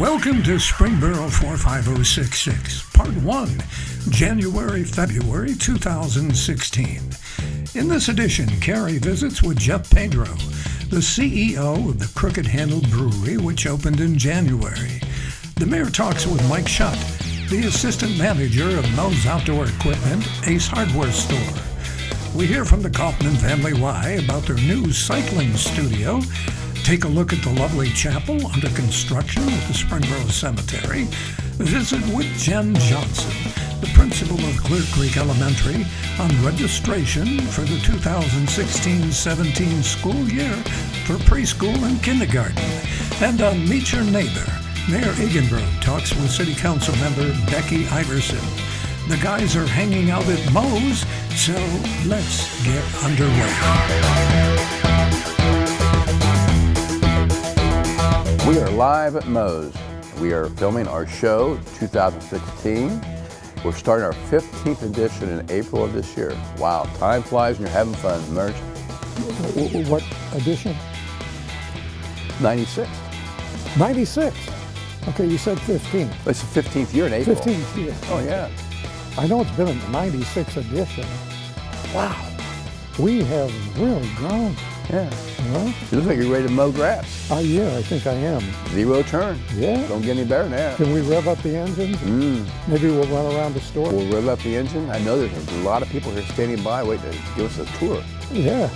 Welcome to Springboro 45066, Part 1, January-February 2016. In this edition, Carrie visits with Jeff Pedro, the CEO of the Crooked Handle Brewery, which opened in January. The mayor talks with Mike Schutt, the assistant manager of Moe's Outdoor Equipment, Ace Hardware Store. We hear from the Kaufman family why about their new cycling studio, take a look at the lovely chapel under construction at the Springboro Cemetery, visit with Jen Johnson, the principal of Clear Creek Elementary, on registration for the 2016-17 school year for preschool and kindergarten, and on Meet Your Neighbor, Mayor Agenbroad talks with City Council member Becky Iverson. The guys are hanging out at Moe's, so let's get underway. We are live at Moe's. We are filming our show 2016. We're starting our 15th edition in April of this year. Wow, time flies and you're having fun. Merch. What edition? 96. 96. Okay, you said 15. It's the 15th year in April. 15th year. Oh yeah. I know it's been a 96 edition. Wow. We have really grown. Yeah. Well, You look like you're ready to mow grass. yeah, I think I am. Zero turn. Yeah. Don't get any better than that. Can we rev up the engines? Maybe we'll run around the store. We'll rev up the engine. I know there's a lot of people here standing by waiting to give us a tour. Yeah,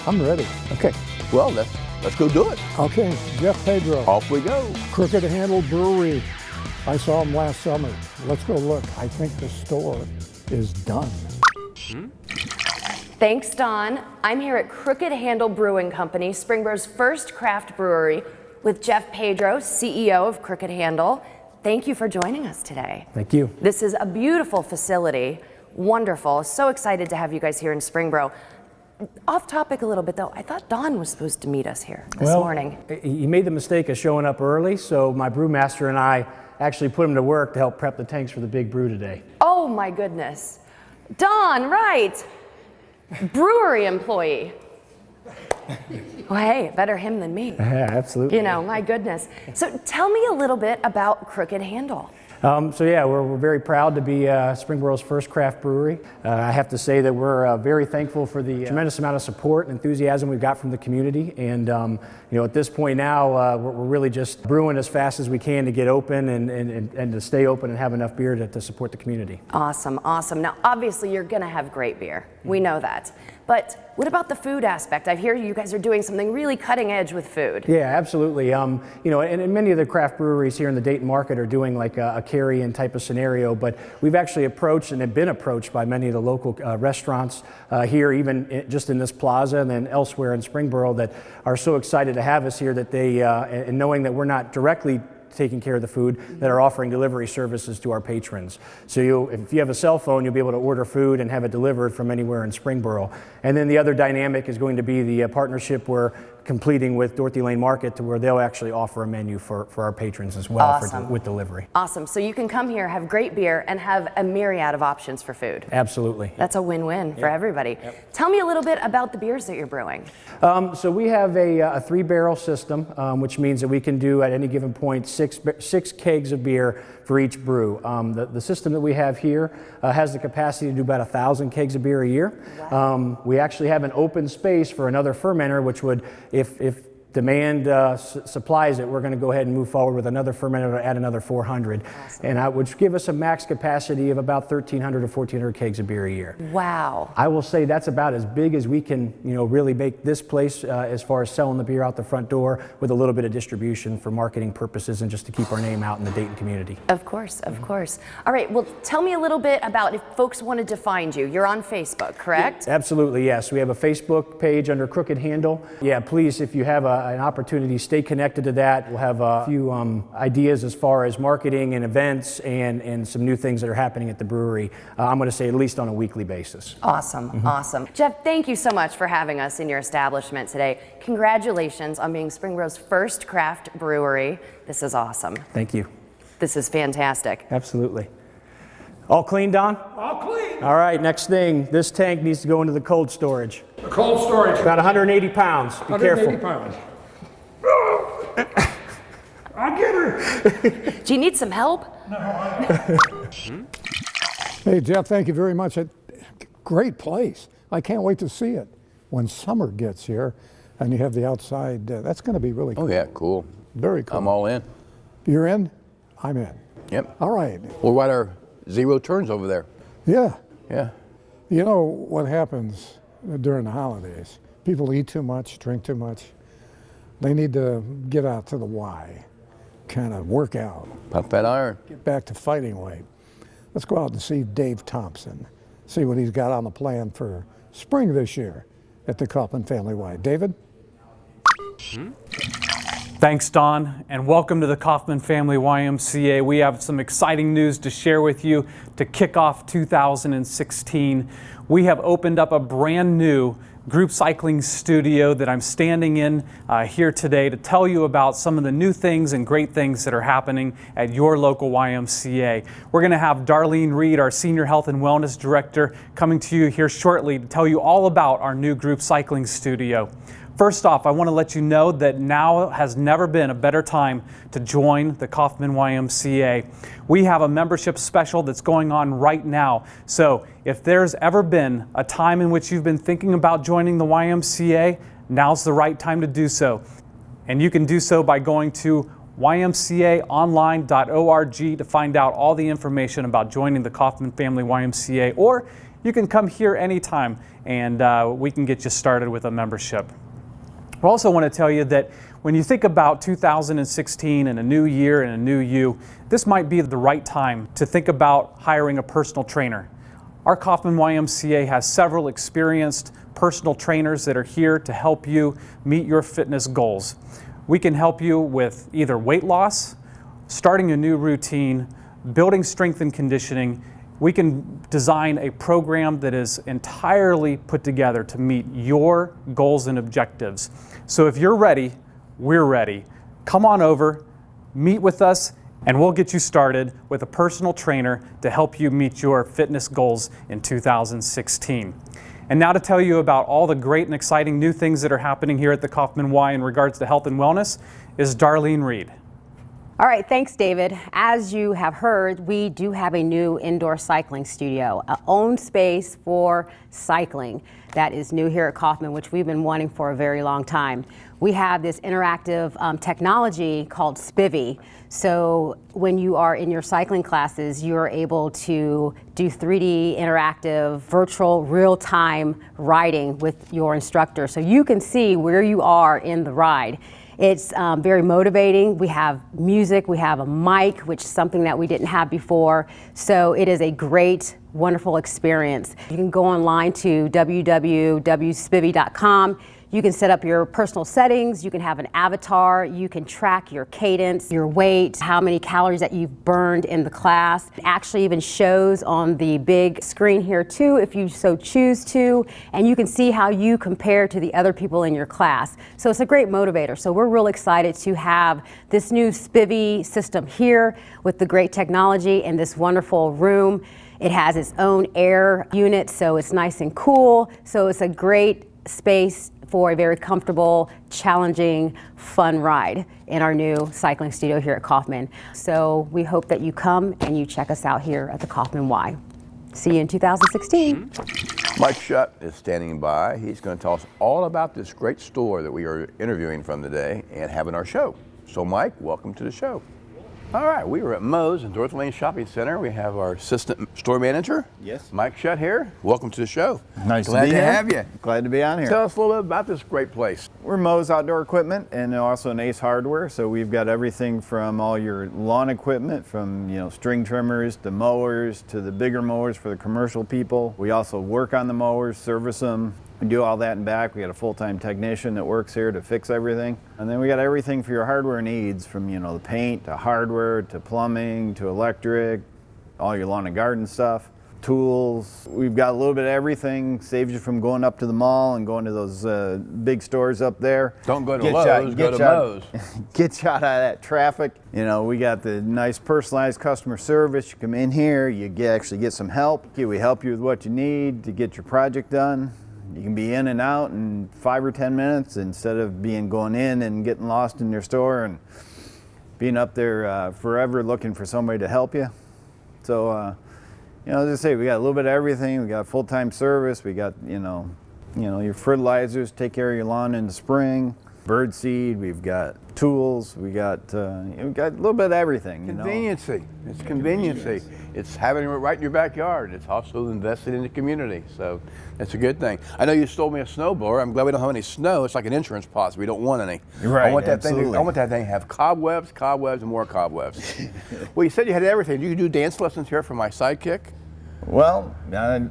I'm ready. Okay, well, let's go do it. Okay, Jeff Pedro, Off we go. Crooked Handle Brewery. I saw him last summer. Let's go look. I think the store is done. Thanks, Don. I'm here at Crooked Handle Brewing Company, Springboro's first craft brewery, with Jeff Pedro, CEO of Crooked Handle. Thank you for joining us today. Thank you. This is a beautiful facility, wonderful. So excited to have you guys here in Springboro. Off topic a little bit though, I thought Don was supposed to meet us here this morning. He made the mistake of showing up early, so my brewmaster and I actually put him to work to help prep the tanks for the big brew today. Oh my goodness. Don, Wright, brewery employee. Well, hey, better him than me. Yeah, absolutely. You know, my goodness. So tell me a little bit about Crooked Handle. We're very proud to be Springboro's first craft brewery. I have to say that we're very thankful for the tremendous amount of support and enthusiasm we've got from the community. And at this point now, we're really just brewing as fast as we can to get open and to stay open and have enough beer to support the community. Awesome, awesome. Now, obviously, you're going to have great beer. We know that. But what about the food aspect? I hear you guys are doing something really cutting edge with food. Yeah, absolutely. And many of the craft breweries here in the Dayton market are doing like a carry-in type of scenario, but we've actually approached and have been approached by many of the local restaurants here, even just in this plaza and then elsewhere in Springboro, that are so excited to have us here that they, and knowing that we're not directly taking care of the food, that are offering delivery services to our patrons. So if you have a cell phone, you'll be able to order food and have it delivered from anywhere in Springboro. And then the other dynamic is going to be the partnership we're completing with Dorothy Lane Market, to where they'll actually offer a menu for our patrons as well. Awesome. With delivery. Awesome. So you can come here, have great beer, and have a myriad of options for food. Absolutely. That's a win-win for everybody. Yep. Tell me a little bit about the beers that you're brewing. So we have a 3-barrel system, which means that we can do at any given point six kegs of beer for each brew. The system that we have here has the capacity to do about 1,000 kegs of beer a year. Wow. We actually have an open space for another fermenter, which would, if demand supplies it, we're going to go ahead and move forward with another fermenter to add another 400, awesome. And which give us a max capacity of about 1,300 to 1,400 kegs of beer a year. Wow! I will say that's about as big as we can, really make this place as far as selling the beer out the front door, with a little bit of distribution for marketing purposes and just to keep our name out in the Dayton community. Of course, of course. All right. Well, tell me a little bit about if folks wanted to find you. You're on Facebook, correct? Yeah, absolutely, yes. We have a Facebook page under Crooked Handle. Yeah, please, if you have an opportunity, stay connected to that. We'll have a few ideas as far as marketing and events and some new things that are happening at the brewery. I'm going to say at least on a weekly basis. Awesome, awesome. Jeff, thank you so much for having us in your establishment today. Congratulations on being Springboro's first craft brewery. This is awesome. Thank you. This is fantastic. Absolutely. All clean, Don? All clean. All right, next thing, this tank needs to go into the cold storage. The cold storage. About 180 pounds. Be careful. 180 pounds. I get her. Do you need some help? Hey, Jeff, thank you very much. Great place. I can't wait to see it when summer gets here and you have the outside. That's going to be really cool. Oh yeah, cool. Very cool. I'm all in. You're in? I'm in. Yep. All right. What about our zero turns over there? Yeah. Yeah. You know what happens during the holidays? People eat too much, drink too much. They need to get out to the Y, kind of work out, Pump that iron. get back to fighting weight. Let's go out and see Dave Thompson, see what he's got on the plan for spring this year at the Kaufman Family Y. David? Thanks, Don, and welcome to the Kaufman Family YMCA. We have some exciting news to share with you to kick off 2016. We have opened up a brand new group cycling studio that I'm standing in here today to tell you about some of the new things and great things that are happening at your local YMCA. We're going to have Darlene Reed, our Senior Health and Wellness Director, coming to you here shortly to tell you all about our new group cycling studio. First off, I want to let you know that now has never been a better time to join the Kaufman YMCA. We have a membership special that's going on right now. So if there's ever been a time in which you've been thinking about joining the YMCA, now's the right time to do so. And you can do so by going to ymcaonline.org to find out all the information about joining the Kaufman Family YMCA, or you can come here anytime and we can get you started with a membership. I also want to tell you that when you think about 2016 and a new year and a new you, this might be the right time to think about hiring a personal trainer. Our Kaufman YMCA has several experienced personal trainers that are here to help you meet your fitness goals. We can help you with either weight loss, starting a new routine, building strength and conditioning. We can design a program that is entirely put together to meet your goals and objectives. So if you're ready, we're ready. Come on over, meet with us, and we'll get you started with a personal trainer to help you meet your fitness goals in 2016. And now to tell you about all the great and exciting new things that are happening here at the Kaufman Y in regards to health and wellness is Darlene Reed. All right, thanks, David. As you have heard, we do have a new indoor cycling studio, an owned space for cycling that is new here at Kaufman, which we've been wanting for a very long time. We have this interactive technology called Spivvy. So when you are in your cycling classes, you're able to do 3D interactive, virtual, real-time riding with your instructor. So you can see where you are in the ride. It's very motivating. We have music, we have a mic, which is something that we didn't have before. So it is a great, wonderful experience. You can go online to www.spivvy.com. You can set up your personal settings, you can have an avatar, you can track your cadence, your weight, how many calories that you've burned in the class. It actually even shows on the big screen here too, if you so choose to, and you can see how you compare to the other people in your class. So it's a great motivator. So we're real excited to have this new Spivvy system here with the great technology in this wonderful room. It has its own air unit, so it's nice and cool. So it's a great space for a very comfortable, challenging, fun ride in our new cycling studio here at Kaufman. So we hope that you come and you check us out here at the Kaufman Y. See you in 2016. Mike Shutt is standing by. He's going to tell us all about this great store that we are interviewing from today and having our show. So Mike, welcome to the show. All right, we are at Moe's in Dorothy Lane Shopping Center. We have our assistant store manager, Yes. Mike Shutt here. Welcome to the show. Nice Glad to be to here. have you. Glad to be on here. Tell us a little bit about this great place. We're Moe's Outdoor Equipment and also an Ace Hardware. So we've got everything from all your lawn equipment, from string trimmers to mowers to the bigger mowers for the commercial people. We also work on the mowers, service them. We do all that in back. We got a full-time technician that works here to fix everything. And then we got everything for your hardware needs, from the paint to hardware to plumbing to electric, all your lawn and garden stuff, tools. We've got a little bit of everything. Saves you from going up to the mall and going to those big stores up there. Don't go to Lowe's, go to Moe's. Get you out of that traffic. We got the nice personalized customer service. You come in here, you actually get some help. We help you with what you need to get your project done. You can be in and out in 5 or 10 minutes instead of going in and getting lost in your store and being up there forever looking for somebody to help you. So, you know, as I say, we got a little bit of everything. We got full-time service. We got, you know, your fertilizers, take care of your lawn in the spring, bird seed. We've got tools. We got a little bit of everything. Conveniency. It's conveniency. It's having it right in your backyard. It's also invested in the community, so that's a good thing. I know you stole me a snowblower. I'm glad we don't have any snow. It's like an insurance policy. We don't want any. Right. I want that absolutely. thing. I want that thing to have cobwebs, and more cobwebs. Well, you said you had everything. Do you do dance lessons here for my sidekick? Well, I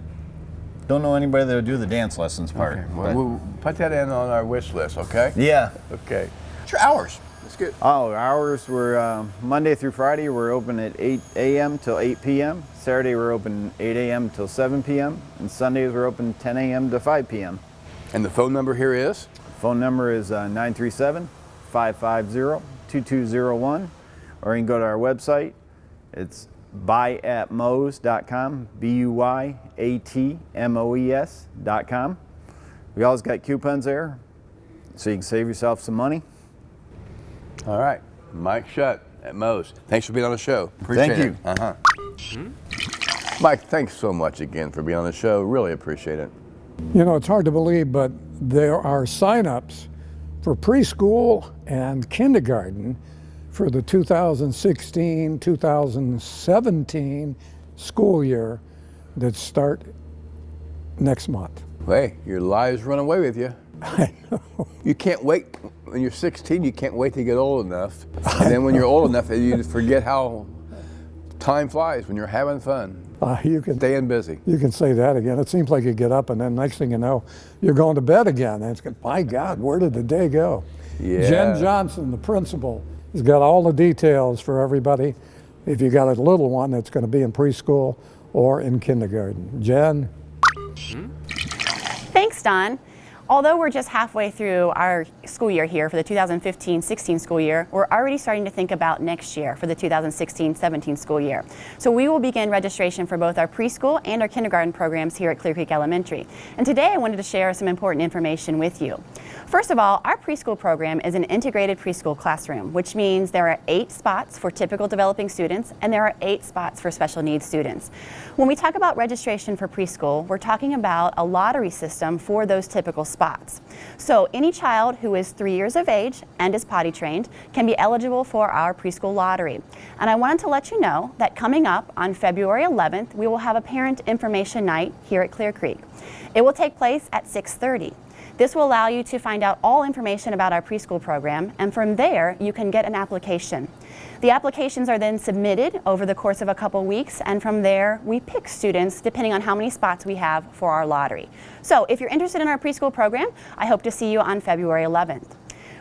don't know anybody that'll do the dance lessons part. Okay. Well, we'll put that in on our wish list, okay? Yeah. Okay. What's your hours? That's good. Oh, hours we're Monday through Friday we're open at 8 a.m. till 8 p.m. Saturday we're open 8 a.m. till 7 p.m. and Sundays we're open 10 a.m. to 5 p.m. And the phone number here is? Phone number is 937-550-2201, or you can go to our website. It's buyatmoes.com, BUYATMOES.com. We always got coupons there, so you can save yourself some money. All right, Mike Shutt at Moe's. Thanks for being on the show. Appreciate Thank you. Mike, thanks so much again for being on the show. Really appreciate it. You know, it's hard to believe, but there are sign-ups for preschool and kindergarten for the 2016-2017 school year that start next month. Hey, your lives run away with you. I know. You can't wait. When you're 16, you can't wait to get old enough. And then when you're old enough, you forget how time flies when you're having fun. You can Staying busy. You can say that again. It seems like you get up and then next thing you know, you're going to bed again. And it's my God, where did the day go? Yeah. Jen Johnson, the principal, has got all the details for everybody. If you got a little one that's going to be in preschool or in kindergarten. Jen? Thanks, Don. Although we're just halfway through our school year here for the 2015-16 school year, we're already starting to think about next year for the 2016-17 school year. So we will begin registration for both our preschool and our kindergarten programs here at Clear Creek Elementary. And today I wanted to share some important information with you. First of all, our preschool program is an integrated preschool classroom, which means there are 8 spots for typical developing students and there are 8 spots for special needs students. When we talk about registration for preschool, we're talking about a lottery system for those typical spots. So any child who is 3 years of age and is potty trained can be eligible for our preschool lottery. And I wanted to let you know that coming up on February 11th, we will have a parent information night here at Clear Creek. It will take place at 6:30. This will allow you to find out all information about our preschool program, and from there you can get an application. The applications are then submitted over the course of a couple weeks, and from there we pick students depending on how many spots we have for our lottery. So if you're interested in our preschool program, I hope to see you on February 11th.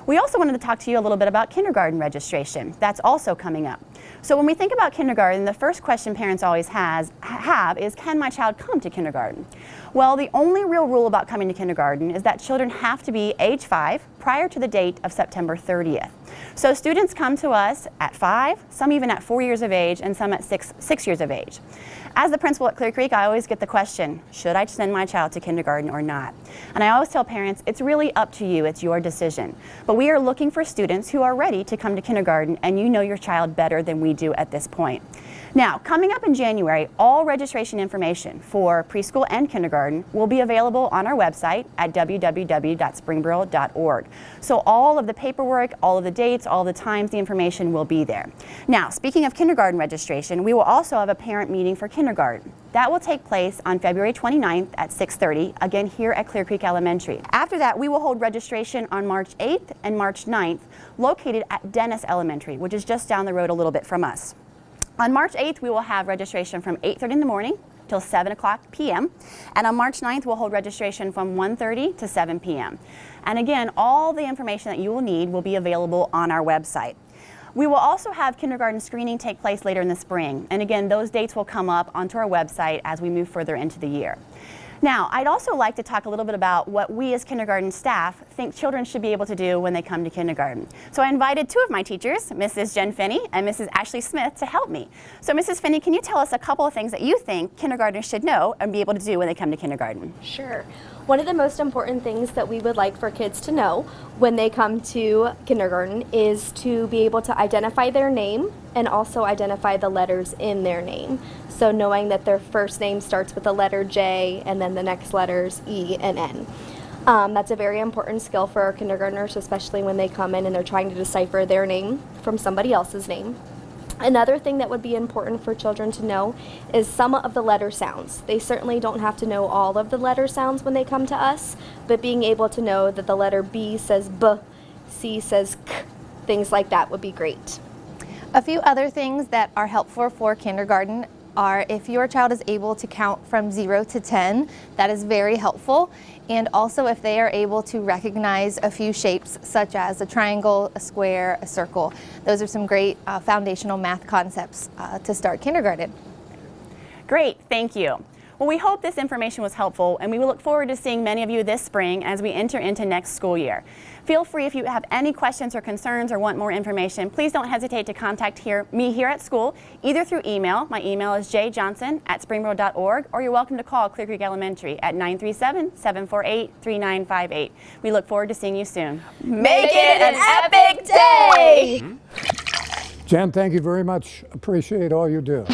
We also wanted to talk to you a little bit about kindergarten registration. That's also coming up. So when we think about kindergarten, the first question parents always have is, can my child come to kindergarten? Well, the only real rule about coming to kindergarten is that children have to be age 5 prior to the date of September 30th. So students come to us at 5, some even at 4 years of age, and some at 6 years of age. As the principal at Clear Creek, I always get the question, should I send my child to kindergarten or not? And I always tell parents, it's really up to you, it's your decision. But we are looking for students who are ready to come to kindergarten, and you know your child better than we do at this point. Now, coming up in January, all registration information for preschool and kindergarten will be available on our website at www.springboro.org. So all of the paperwork, all of the dates, all the times, the information will be there. Now, speaking of kindergarten registration, we will also have a parent meeting for kindergarten. That will take place on February 29th at 6:30, again here at Clear Creek Elementary. After that, we will hold registration on March 8th and March 9th, located at Dennis Elementary, which is just down the road a little bit from us. On March 8th, we will have registration from 8:30 in the morning till 7 p.m. And on March 9th, we'll hold registration from 1:30 to 7 p.m. And again, all the information that you will need will be available on our website. We will also have kindergarten screening take place later in the spring. And again, those dates will come up onto our website as we move further into the year. Now, I'd also like to talk a little bit about what we as kindergarten staff think children should be able to do when they come to kindergarten. So I invited 2 of my teachers, Mrs. Jen Finney and Mrs. Ashley Smith, to help me. So Mrs. Finney, can you tell us a couple of things that you think kindergartners should know and be able to do when they come to kindergarten? Sure. One of the most important things that we would like for kids to know when they come to kindergarten is to be able to identify their name and also identify the letters in their name. So knowing that their first name starts with the letter J and then the next letters E and N. That's a very important skill for our kindergartners, especially when they come in and they're trying to decipher their name from somebody else's name. Another thing that would be important for children to know is some of the letter sounds. They certainly don't have to know all of the letter sounds when they come to us, but being able to know that the letter B says B, C says K, things like that would be great. A few other things that are helpful for kindergarten are if your child is able to count from 0 to 10, that is very helpful. And also if they are able to recognize a few shapes such as a triangle, a square, a circle. Those are some great foundational math concepts to start kindergarten. Great, thank you. Well, we hope this information was helpful, and we will look forward to seeing many of you this spring as we enter into next school year. Feel free, if you have any questions or concerns or want more information, please don't hesitate to contact me here at school, either through email. My email is jjohnson@springboro.org, or you're welcome to call Clear Creek Elementary at 937-748-3958. We look forward to seeing you soon. Make it an epic day! Jen, thank you very much. Appreciate all you do.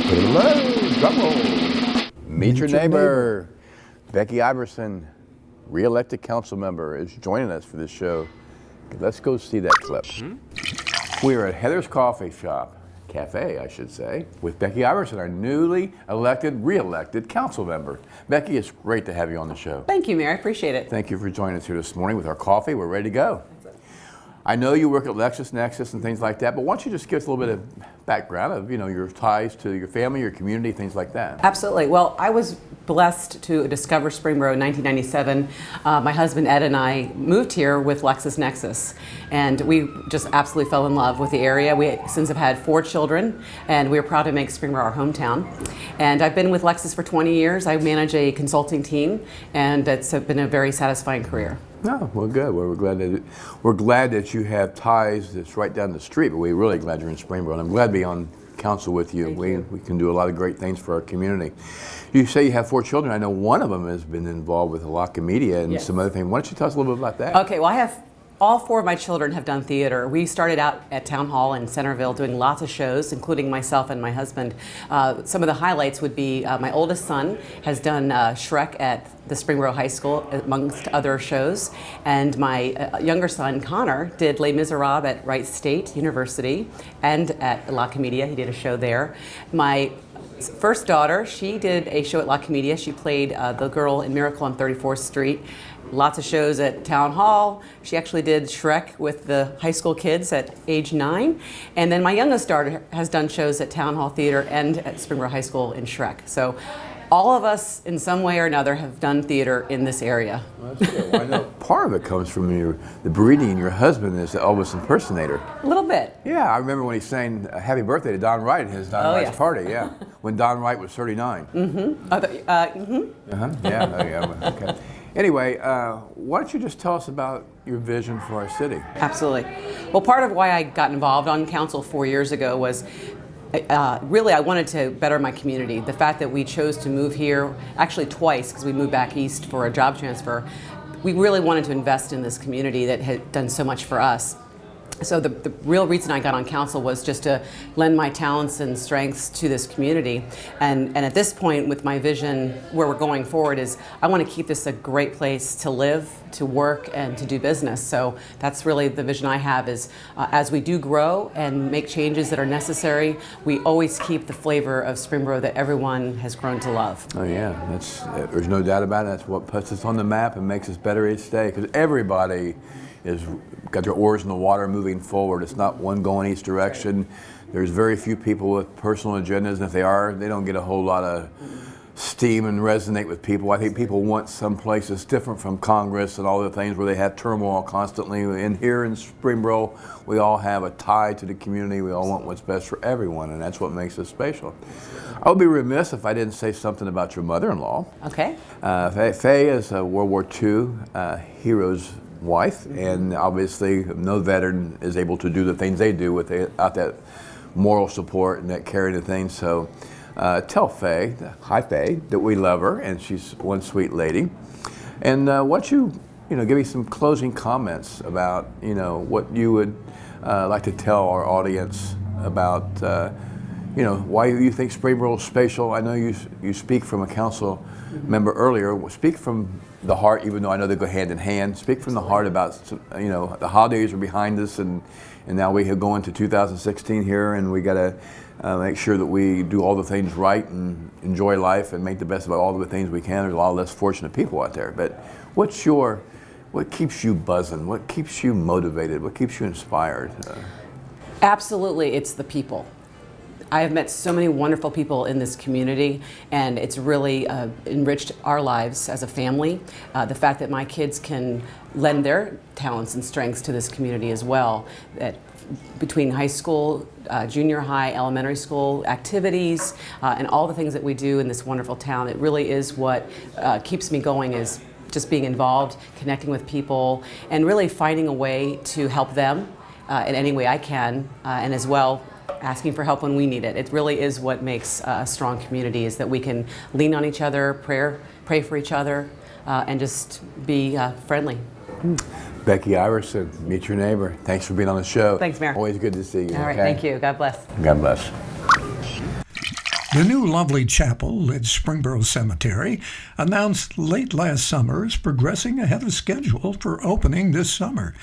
Hello, drum roll. Meet your neighbor. Becky Iverson, re-elected council member, is joining us for this show. Let's go see that clip. We are at Heather's Coffee Shop, Cafe, I should say, with Becky Iverson, our newly elected, re-elected council member. Becky, it's great to have you on the show. Thank you, Mayor. I appreciate it. Thank you for joining us here this morning with our coffee. We're ready to go. I know you work at LexisNexis and things like that, but why don't you just give us a little bit of background of, your ties to your family, your community, things like that. Absolutely. Well, I was blessed to discover Springboro in 1997. My husband Ed and I moved here with LexisNexis, and we just absolutely fell in love with the area. We since have had 4 children, and we're proud to make Springboro our hometown. And I've been with Lexis for 20 years. I manage a consulting team, and it's been a very satisfying career. Oh, well, good. Well, we're glad that you have ties that's right down the street, but we're really glad you're in Springboro, and I'm glad to be on council with you. We can do a lot of great things for our community. You say you have 4 children. I know one of them has been involved with Alaka Media and some other things. Why don't you tell us a little bit about that? Okay, well, all 4 of my children have done theater. We started out at Town Hall in Centerville doing lots of shows, including myself and my husband. Some of the highlights would be my oldest son has done Shrek at the Springboro High School, amongst other shows. And my younger son, Connor, did Les Miserables at Wright State University and at La Comedia. He did a show there. My first daughter, she did a show at La Comedia. She played the girl in Miracle on 34th Street. Lots of shows at Town Hall. She actually did Shrek with the high school kids at age 9. And then my youngest daughter has done shows at Town Hall Theater and at Springboro High School in Shrek. So all of us, in some way or another, have done theater in this area. Well, that's good. Well, I know part of it comes from the breeding, and your husband is the Elvis impersonator. A little bit. Yeah, I remember when he sang Happy Birthday to Don Wright at his Don Wright's party, yeah. When Don Wright was 39. Yeah, okay. Anyway, why don't you just tell us about your vision for our city? Absolutely. Well, part of why I got involved on council 4 years ago was really I wanted to better my community. The fact that we chose to move here, actually twice, because we moved back east for a job transfer, we really wanted to invest in this community that had done so much for us. So the real reason I got on council was just to lend my talents and strengths to this community. And at this point, with my vision, where we're going forward is I want to keep this a great place to live, to work, and to do business. So that's really the vision I have is as we do grow and make changes that are necessary, we always keep the flavor of Springboro that everyone has grown to love. Oh yeah, there's no doubt about it. That's what puts us on the map and makes us better each day, because everybody is got their oars in the water moving forward. It's not one going each direction. There's very few people with personal agendas, and if they are, they don't get a whole lot of steam and resonate with people. I think people want some places different from Congress and all the things where they have turmoil constantly. And here in Springboro, we all have a tie to the community. We all want what's best for everyone, and that's what makes us special. I would be remiss if I didn't say something about your mother-in-law. Okay. Faye is a World War II hero's wife, and obviously no veteran is able to do the things they do without that moral support and that caring of things. So tell Faye, hi Faye, that we love her and she's one sweet lady. And why don't you give me some closing comments about, what you would like to tell our audience about, why you think Springboro is special. I know you speak from a council member earlier. Speak from the heart, even though I know they go hand in hand. Speak from the heart about, the holidays are behind us, and now we have go into 2016 here, and we got to make sure that we do all the things right and enjoy life and make the best of all the things we can. There's a lot of less fortunate people out there. But what keeps you buzzing? What keeps you motivated? What keeps you inspired? Absolutely, it's the people. I have met so many wonderful people in this community, and it's really enriched our lives as a family. The fact that my kids can lend their talents and strengths to this community as well. That between high school, junior high, elementary school activities, and all the things that we do in this wonderful town, it really is what keeps me going, is just being involved, connecting with people, and really finding a way to help them in any way I can, and as well asking for help when we need it. It really is what makes a strong community, is that we can lean on each other, pray for each other, and just be friendly. Becky Iverson, meet your neighbor. Thanks for being on the show. Thanks, Mayor. Always good to see you. All right, okay? thank you. God bless. God bless. The new lovely chapel at Springboro Cemetery, announced late last summer, is progressing ahead of schedule for opening this summer.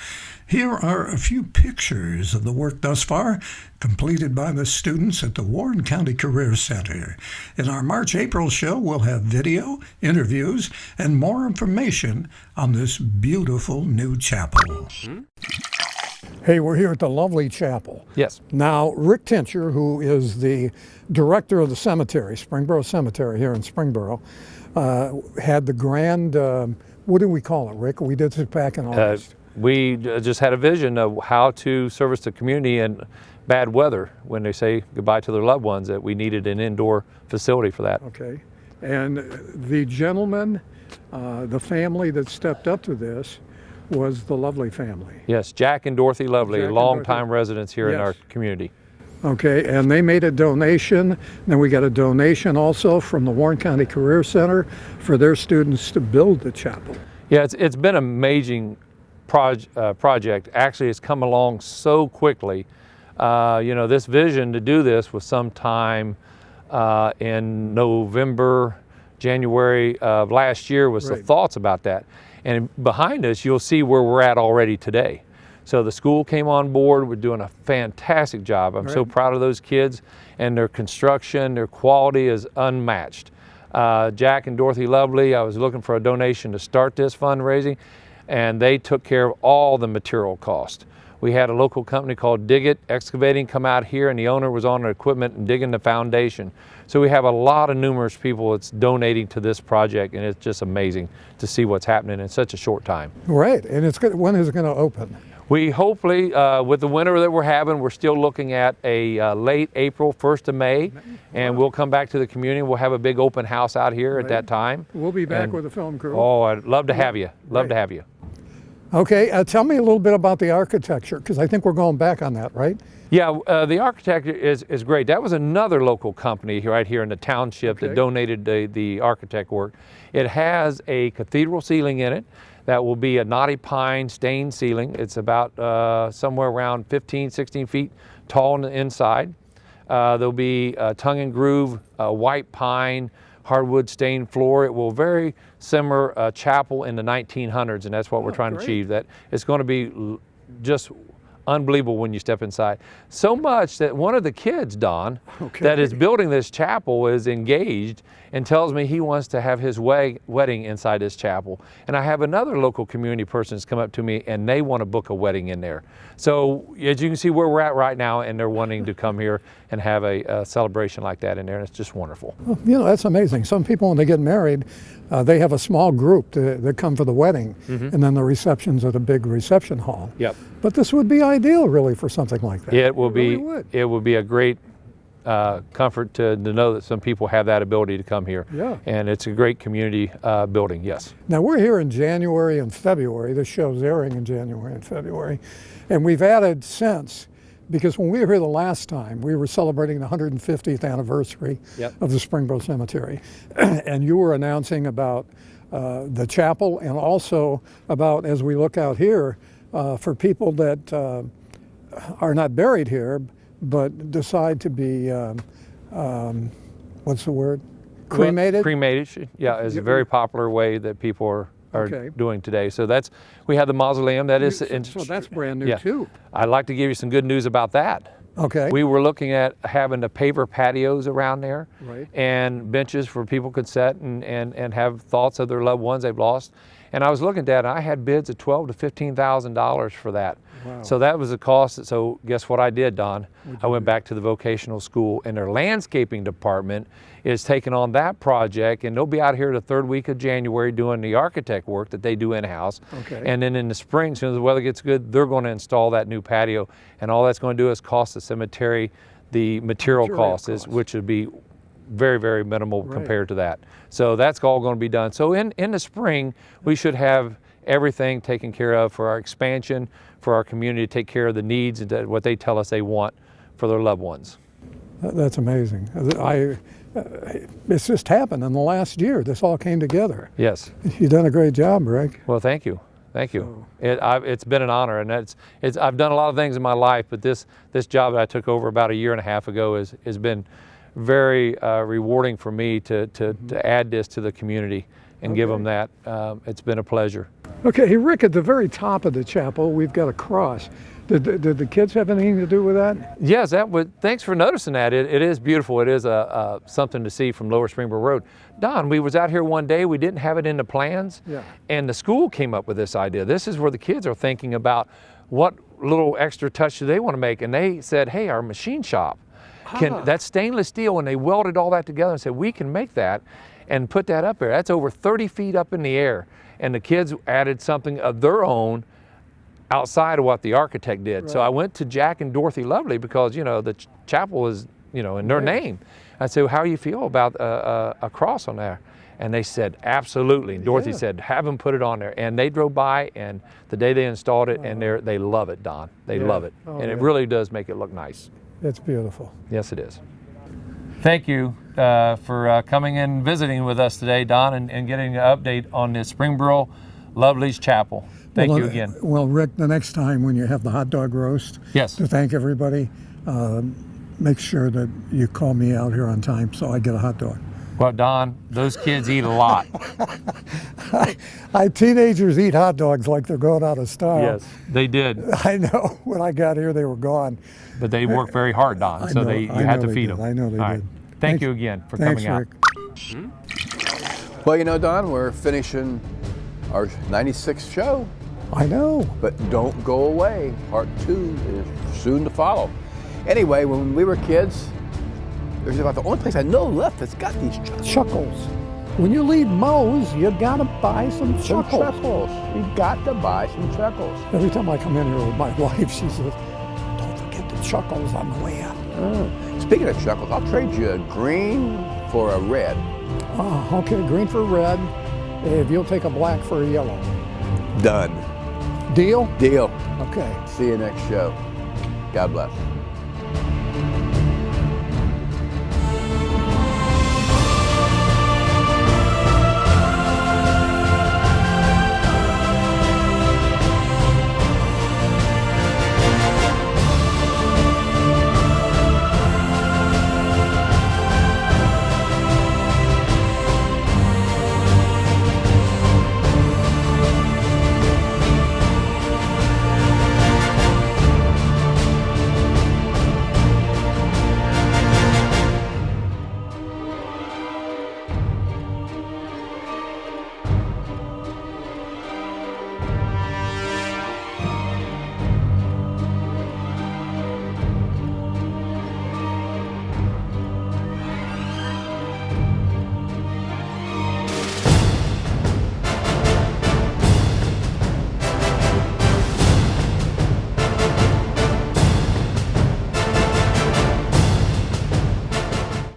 Here are a few pictures of the work thus far, completed by the students at the Warren County Career Center. In our March-April show, we'll have video, interviews, and more information on this beautiful new chapel. Hey, we're here at the lovely chapel. Yes. Now, Rick Tincher, who is the director of the cemetery, Springboro Cemetery here in Springboro, had the grand, what do we call it, Rick? We did this back in August. We just had a vision of how to service the community in bad weather when they say goodbye to their loved ones, that we needed an indoor facility for that. Okay. And the gentleman, the family that stepped up to this was the Lovely family. Yes, Jack and Dorothy Lovely, Jack and longtime Dorothy. residents here in Yes. our community. Okay, and they made a donation. Then we got a donation also from the Warren County Career Center for their students to build the chapel. Yeah, it's been an amazing project. Actually, it's come along so quickly. This vision to do this was sometime in November, January of last year was the thoughts about that. And behind us, you'll see where we're at already today. So the school came on board. We're doing a fantastic job. I'm so proud of those kids, and their construction, their quality is unmatched. Jack and Dorothy Lovely, I was looking for a donation to start this fundraising, and they took care of all the material cost. We had a local company called Dig It Excavating come out here, and the owner was on their equipment and digging the foundation. So we have a lot of numerous people that's donating to this project, and it's just amazing to see what's happening in such a short time. Right, and it's good. When is it going to open? We hopefully, with the winter that we're having, we're still looking at a late April, 1st of May, and we'll come back to the community. We'll have a big open house out here at that time. We'll be back with the film crew. Oh, I'd love to have you. Love to have you. Okay, tell me a little bit about the architecture, because I think we're going back on that, right? Yeah, the architecture is great. That was another local company right here in the township that donated the architect work. It has a cathedral ceiling in it that will be a knotty pine stained ceiling. It's about somewhere around 15, 16 feet tall on the inside. There'll be a tongue and groove white pine hardwood stained floor. It will very similar chapel in the 1900s, and that's what we're trying to achieve. That it's going to be just unbelievable when you step inside. So much that one of the kids, Don, that is building this chapel is engaged and tells me he wants to have his wedding inside this chapel. And I have another local community person that's come up to me and they want to book a wedding in there. So as you can see where we're at right now, and they're wanting to come here and have a celebration like that in there, and it's just wonderful. Well, that's amazing. Some people, when they get married, they have a small group that come for the wedding, and then the reception's at a big reception hall. Yep. But this would be ideal, really, for something like that. It will be. It would be a great comfort to know that some people have that ability to come here. Yeah. And it's a great community building. Yes. Now we're here in January and February. This show's airing in January and February, and we've added since because when we were here the last time, we were celebrating the 150th anniversary of the Springboro Cemetery. And you were announcing about the chapel, and also about, as we look out here, for people that are not buried here, but decide to be, what's the word? Cremated? Cremated, yeah, is a very popular way that people are doing today. So we have the mausoleum that is. So that's brand new too. I'd like to give you some good news about that. Okay. We were looking at having the paver patios around there, and benches for people could sit and have thoughts of their loved ones they've lost. And I was looking at that, and I had bids of $12,000 to $15,000 for that. Wow. So that was the cost. So guess what I did, Don? I went back to the vocational school, and their landscaping department is taking on that project, and they'll be out here the third week of January doing the architect work that they do in-house. Okay. And then in the spring, as soon as the weather gets good, they're going to install that new patio, and all that's going to do is cost the cemetery the material costs, which would be very, very minimal compared to that. So that's all going to be done. So in the spring, we should have everything taken care of for our expansion, for our community to take care of the needs and what they tell us they want for their loved ones. That's amazing. It's just happened in the last year. This all came together. Yes. You've done a great job, Rick. Well, thank you. Thank you. It's been an honor, and I've done a lot of things in my life, but this job that I took over about a year and a half ago has been very rewarding for me to add this to the community and give them that. It's been a pleasure. Okay, hey Rick, at the very top of the chapel, we've got a cross. Did the kids have anything to do with that? Yes, thanks for noticing that. It is beautiful. It is something to see from Lower Springboro Road. Don, we was out here one day, we didn't have it in the plans, and the school came up with this idea. This is where the kids are thinking about what little extra touch do they want to make, and they said, hey, our machine shop, that's stainless steel, and they welded all that together and said, we can make that and put that up there. That's over 30 feet up in the air, and the kids added something of their own outside of what the architect did. So I went to Jack and Dorothy Lovely because, the chapel is, in their name. I said, well, how do you feel about a cross on there? And they said, absolutely. And Dorothy said, have them put it on there. And they drove by, and the day they installed it, and they love it, Don. They love it. And it really does make it look nice. It's beautiful. Yes, it is. Thank you for coming and visiting with us today, Don, and getting an update on the Springboro Lovely's Chapel. Thank you again. Well, Rick, the next time when you have the hot dog roast, to thank everybody, make sure that you call me out here on time so I get a hot dog. Well, Don, those kids eat a lot. Teenagers eat hot dogs like they're going out of style. Yes, they did. I know. When I got here, they were gone. But they work very hard, Don, so you had to feed them. I know they did. Thank you again for coming out. Rick. Well, Don, we're finishing our 96th show. I know. But don't go away. Part 2 is soon to follow. Anyway, when we were kids, there's about the only place I know left that's got these chuckles. When you leave Moe's, you gotta buy some chuckles. You got to buy some chuckles. Every time I come in here with my wife, she says, don't forget the chuckles on the way out. Speaking of chuckles, I'll trade you a green for a red. Oh, okay, green for red. If you'll take a black for a yellow. Done. Deal? Deal. Okay. See you next show. God bless.